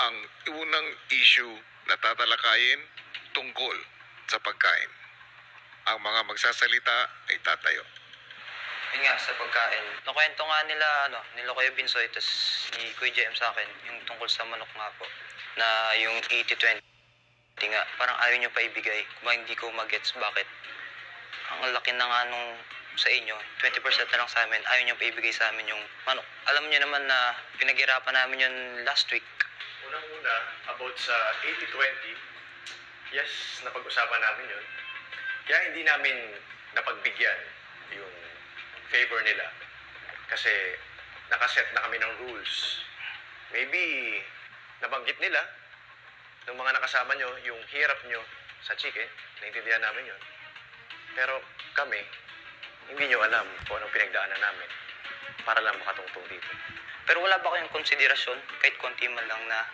ang unang issue na tatalakayin tungkol sa pagkain. Ang mga magsasalita ay tatayo. Yun nga, sa pagkain. Nakwento nga nila Kuya Binsoy, tapos ni Kuya JM sa akin, yung tungkol sa manok nga po, na yung 80-20 nga, parang ayaw nyo pa ibigay. Kung hindi ko magets bakit. Ang laki na nga nung sa inyo, 20% na lang sa amin, ayaw nyo pa ibigay sa amin yung manok. Alam nyo naman na pinaghirapan namin yun last week. Unang-una, about sa 80-20, yes, napag-usapan namin yun. Kaya hindi namin napagbigyan yung favor nila. Kasi nakaset na kami ng rules. Maybe nabanggit nila ng mga nakasama nyo yung hirap nyo sa chicken. Naintindihan namin yun. Pero kami, hindi nyo alam kung anong pinagdaanan namin para lang makatungtong dito. Pero wala ba kayong konsiderasyon, kahit konti man lang na,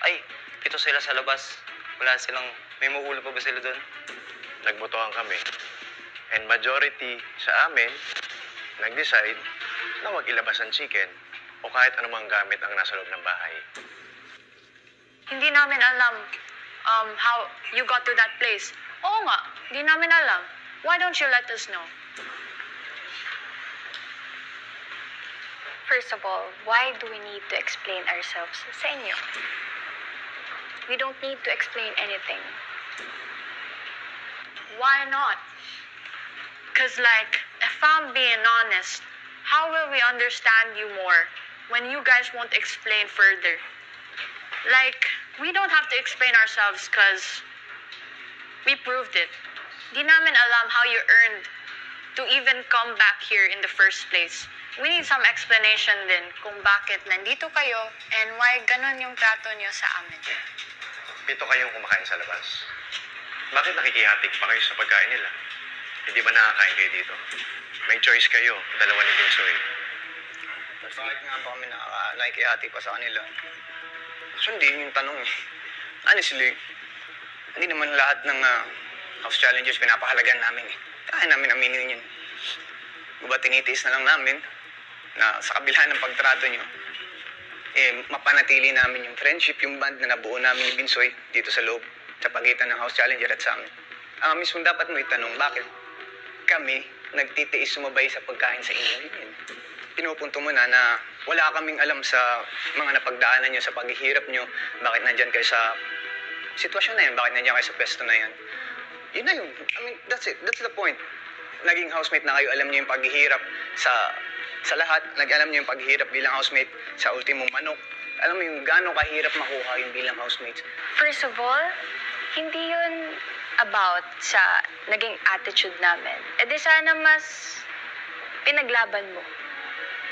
ay, pito sila sa labas, wala silang, may mauulo pa ba sila doon? Nagbotohan kami. And majority sa amin, nag-decide na wag ilabas ang chicken o kahit anumang gamit ang nasa loob ng bahay. Hindi namin alam how you got to that place. Oo nga, hindi namin alam. Why don't you let us know? First of all, why do we need to explain ourselves sa inyo? We don't need to explain anything. Why not? Because, if I'm being honest, how will we understand you more when you guys won't explain further? We don't have to explain ourselves because we proved it. Di namin alam how you earned to even come back here in the first place. We need some explanation din kung bakit nandito kayo and why ganun yung trato niyo sa amin. 7 kayong kumakain sa labas. Bakit nakikihatik pa kayo sa pagkain nila? Hindi ba nakakain kayo dito? May choice kayo, dalawa ni Binsoy. Bakit nga ba kami nakikihati pa sa kanila? Sundin yung tanong eh. Honestly, hindi naman lahat ng house challengers pinapahalagan namin eh. Kaya namin aminin yun. Diba tinitiis na lang namin na sa kabila ng pagtrato nyo, mapanatili namin yung friendship, yung band na nabuo namin ni Binsoy dito sa loob, sa pagitan ng house challenger at sa amin. Ang mismo dapat mo itanong, bakit kami nagtitiis sumabay sa pagkain sa inyo? Yun. Pinupunto mo na wala kaming alam sa mga napagdaanan nyo, sa paghihirap nyo, bakit nandyan kayo sa sitwasyon na yan, bakit nandyan kayo sa pwesto na yan. Yun na yun. I mean, that's it. That's the point. Naging housemate na kayo, alam nyo yung paghihirap sa lahat. Alam nyo yung paghihirap bilang housemate sa ultimong manok. Alam mo yung gano'ng kahirap makuha yung bilang housemates. First of all, hindi yun about sa naging attitude namin. E di sana mas pinaglaban mo.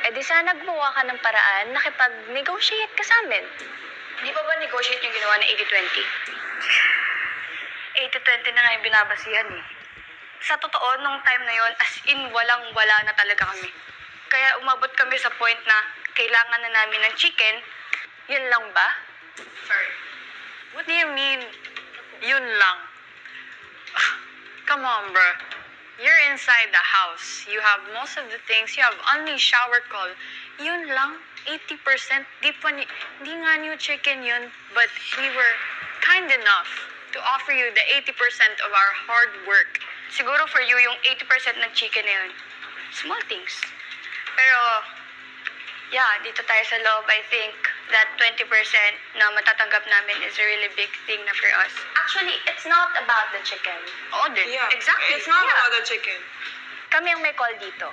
E di sana gumawa ka ng paraan, nakipag-negotiate ka sa amin. Di ba negotiate yung ginawa na 80-20? 80-20 na nga yung binabasihan eh. Sa totoo, nung time na yon, as in walang-wala na talaga kami. Kaya umabot kami sa point na kailangan na namin ng chicken. Yun lang ba? Sorry. What do you mean, yun lang? Come on, bro. You're inside the house. You have most of the things. You have only shower call. Yun lang, 80%. Di nga new chicken yun, but we were kind enough to offer you the 80% of our hard work. Siguro for you, yung 80% ng chicken na yun, small things. Pero, yeah, dito tayo sa loob, I think that 20% na matatanggap namin is a really big thing na for us. Actually, it's not about the chicken. Oo din. Yeah, Exactly. it's not about the chicken. Kami ang may call dito.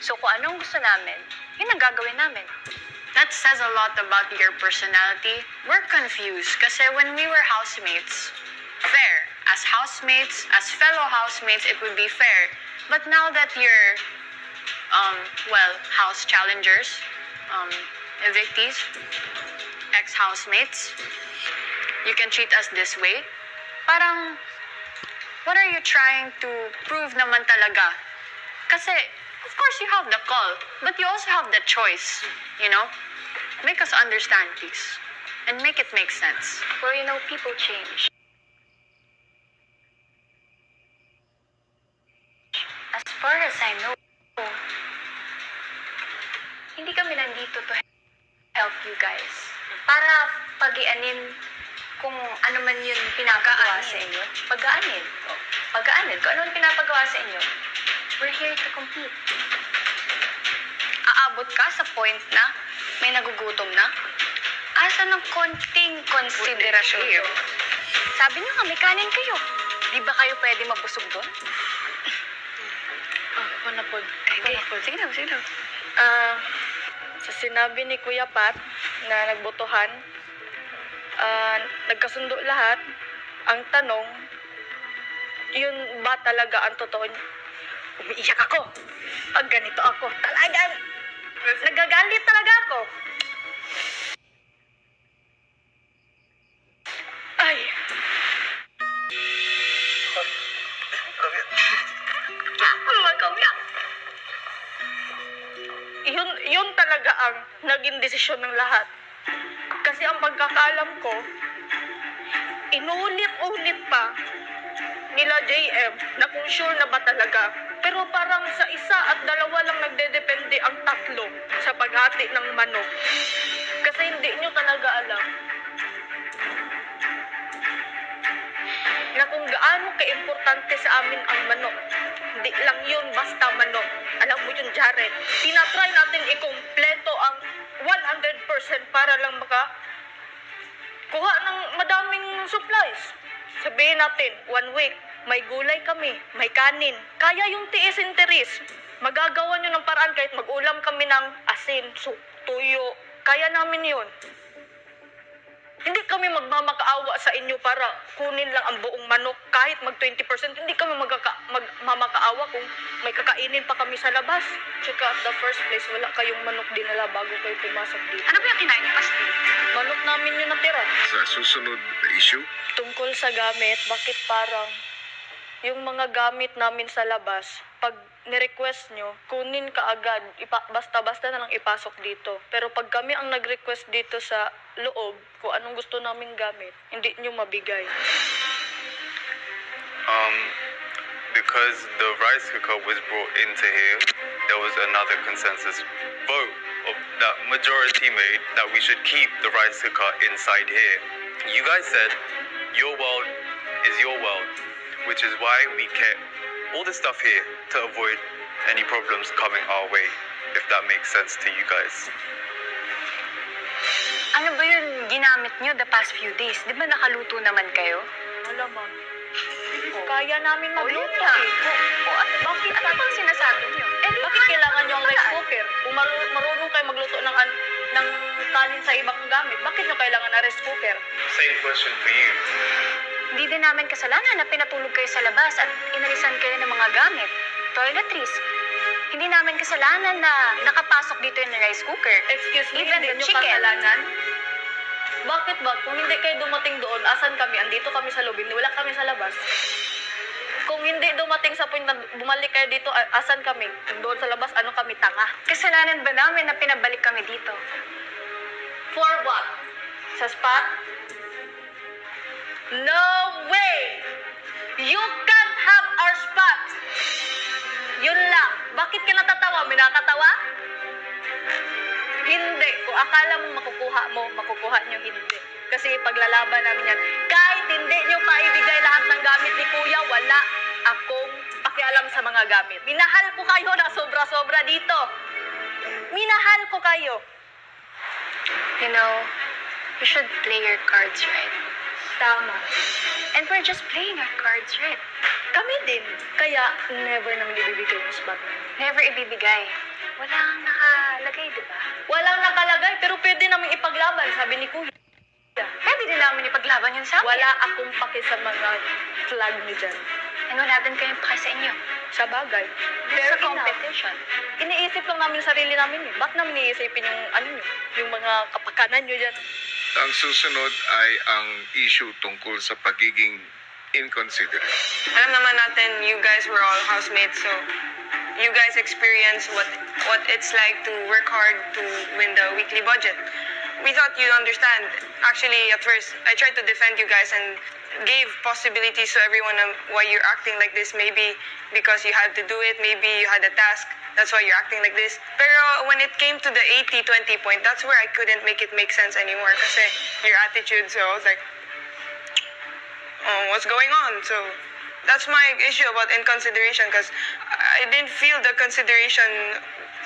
So kung anong gusto namin, yun ang gagawin namin. That says a lot about your personality. We're confused kasi when we were housemates, fair. As housemates, as fellow housemates, it would be fair. But now that you're, house challengers, evictees, ex-housemates, you can treat us this way. Parang, what are you trying to prove naman talaga? Kasi, of course you have the call, but you also have the choice, you know? Make us understand, please. And make it make sense. Well, people change. As far as I know, hindi kami nandito to help you guys. Para pag-ianin kung ano man yun pinapagawa sa inyo. Pag-aanin. Pag-aanin. Kung ano man pinapagawa sa inyo. We're here to compete. Aabot ka sa point na may nagugutom na? Asa ng konting konsiderasyon? Sabi niyo nga, may kanin kayo. Di ba kayo pwede mabusog doon? Ako na po. Sige na, sige na. Sa sinabi ni Kuya Pat na nagbotohan, nagkasundo lahat. Ang tanong, yun ba talaga ang totoo niya? Umiiyak ako. Pag ganito ako, talagang nagagalit talaga ako. Ay. Yun talaga ang naging desisyon ng lahat. Kasi ang pagkakaalam ko, inulit-ulit pa nila JM na kung sure na ba talaga. Pero parang sa isa at dalawa lang nagdedepende ang tatlo sa paghati ng manok. Kasi hindi nyo talaga alam na kung gaano ka-importante sa amin ang manok. Hindi lang yun basta manok. Alam mo yun, Jared. Tinatry natin ikumpleto ang 100% para lang kuha ng madaming supplies. Sabihin natin, 1 week, may gulay kami, may kanin. Kaya yung tiisin tiris. Magagawa nyo ng paraan kahit mag-ulam kami ng asin, tuyo. Kaya namin yun. Hindi kami magmamakaawa sa inyo para kunin lang ang buong manok. Kahit mag 20%, hindi kami magmamakaawa kung may kakainin pa kami sa labas. Tsaka at the first place, wala kayong manok dinala bago kayo pumasok dito. Ano ba yung kinain niyo, Pasti? Manok namin yung natira. Sa susunod na issue, Tungkol sa gamit, bakit parang yung mga gamit namin sa labas, pag ni-request nyo, kunin ka agad, basta-basta na lang ipasok dito. Pero pag kami ang nag-request dito sa loob, kung anong gusto naming gamit, hindi nyo mabigay. Because the rice cooker was brought into here, there was another consensus vote of that majority made that we should keep the rice cooker inside here. You guys said your world is your world, which is why we kept all the stuff here to avoid any problems coming our way, if that makes sense to you guys. Ano ba yun ginamit nyo the past few days? Di ba nakaluto naman kayo? Wala, ma'am. Kaya namin magluto yun nga. eh. Bakit? Ano bang sinasabi nyo? Bakit kailangan nyo ang rice cooker? Kung marunong kayo magluto ng kanin sa ibang gamit, bakit nyo kailangan ng rice cooker? Same question for you. Hindi din namin kasalanan na pinatulog kayo sa labas at inalisan kayo ng mga gamit. Toiletries. Hindi namin kasalanan na nakapasok dito yung rice cooker. Excuse me, Even hindi the nyo chicken. kasalanan? Bakit ba? Kung hindi kayo dumating doon, asan kami? Andito kami sa lobby, wala kami sa labas. Kung hindi dumating sa point na bumalik kayo dito, asan kami? Doon sa labas, ano kami, tanga? Kasalanan ba namin na pinabalik kami dito? For what? Sa spot? No way! You can't have our spot! Yun lang. Bakit ka natatawa? May nakatawa? Hindi. Kung akala mo makukuha nyo, hindi. Kasi paglalaban namin yan. Kahit hindi nyo paibigay lahat ng gamit ni Kuya, wala akong pakialam sa mga gamit. Minahal ko kayo na sobra-sobra dito. Minahal ko kayo. You know, you should play your cards right. Tama. And we're just playing our cards right. Kami din. Kaya never namin ibibigay yung spot namin. Never ibibigay. Walang nakalagay, di ba? Walang nakalagay, pero pwede namin ipaglaban, sabi ni Kuya. Pwede din namin ipaglaban yun sa amin. Wala akong paki sa mga flag niyo dyan. And wala din kayong paki sa inyo. Sa bagay. There's a Fair enough. competition. Iniisip lang namin sarili namin eh. Ba't namin iniisipin yung yung mga kapakanan nyo dyan? ang susunod ay ang issue tungkol sa pagiging inconsiderate. Alam naman natin, you guys were all housemates, so you guys experience what it's like to work hard to win the weekly budget. we thought you'd understand. Actually, at first, I tried to defend you guys and gave possibilities to everyone on why you're acting like this. Maybe because you had to do it, maybe you had a task, that's why you're acting like this. Pero when it came to the 80-20 point, that's where I couldn't make it make sense anymore kasi your attitude. So I was like, oh, what's going on? So that's my issue about inconsideration because I didn't feel the consideration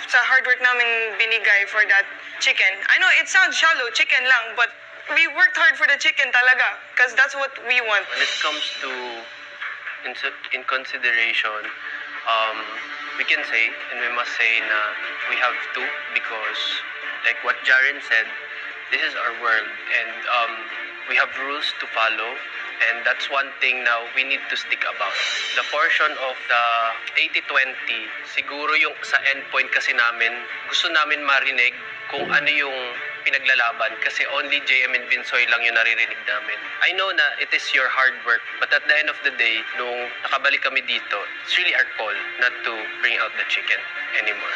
sa hard work namin binigay for that chicken. I know it sounds shallow, chicken lang, but we worked hard for the chicken talaga because that's what we want. When it comes to in consideration, we can say and we must say na we have to because like what Jaren said, this is our world and we have rules to follow and that's one thing now we need to stick about. The portion of the 80-20, siguro yung sa endpoint kasi namin, gusto namin marinig kung ano yung pinaglalaban kasi only JM and Binsoy lang yung naririnig namin. I know na it is your hard work but at the end of the day, nung nakabalik kami dito, it's really our call not to bring out the chicken anymore.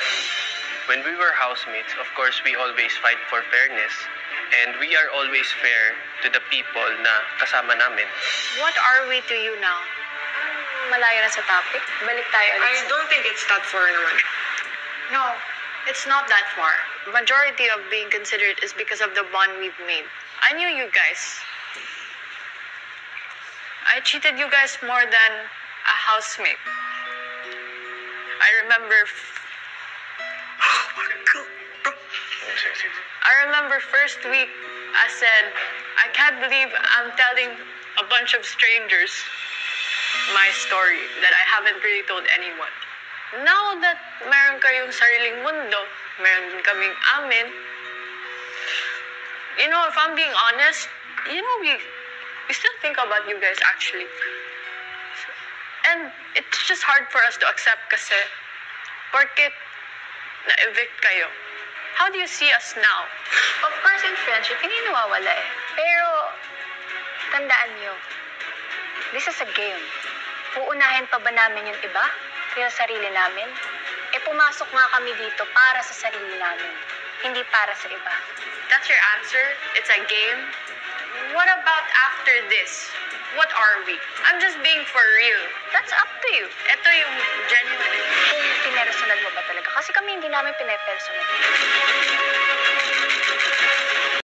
When we were housemates, of course, we always fight for fairness and we are always fair to the people na kasama namin. What are we to you now? Malayo na sa topic. Balik tayo I ulit. don't think it's that far naman. No, it's not that far. Majority of being considered is because of the bond we've made. I knew you guys. I treated you guys more than a housemate. I remember first week I said, I can't believe I'm telling a bunch of strangers my story that I haven't really told anyone. Now that meron kayong sariling mundo, meron din kaming amin, you know, if I'm being honest, you know, we still think about you guys actually. And it's just hard for us to accept kasi porket na-evict kayo. How do you see us now? Of course, in friendship, hindi nawawala eh. Pero, tandaan nyo, this is a game. Uunahin pa ba namin yung iba? Yung sarili namin? Eh, pumasok nga kami dito para sa sarili namin. Hindi para sa iba. That's your answer? It's a game? What about after this? What are we? I'm just being for real. That's up to you. Ito yung genuine. Kung pinersonal mo ba talaga? Kasi kami hindi namin pinepersonal.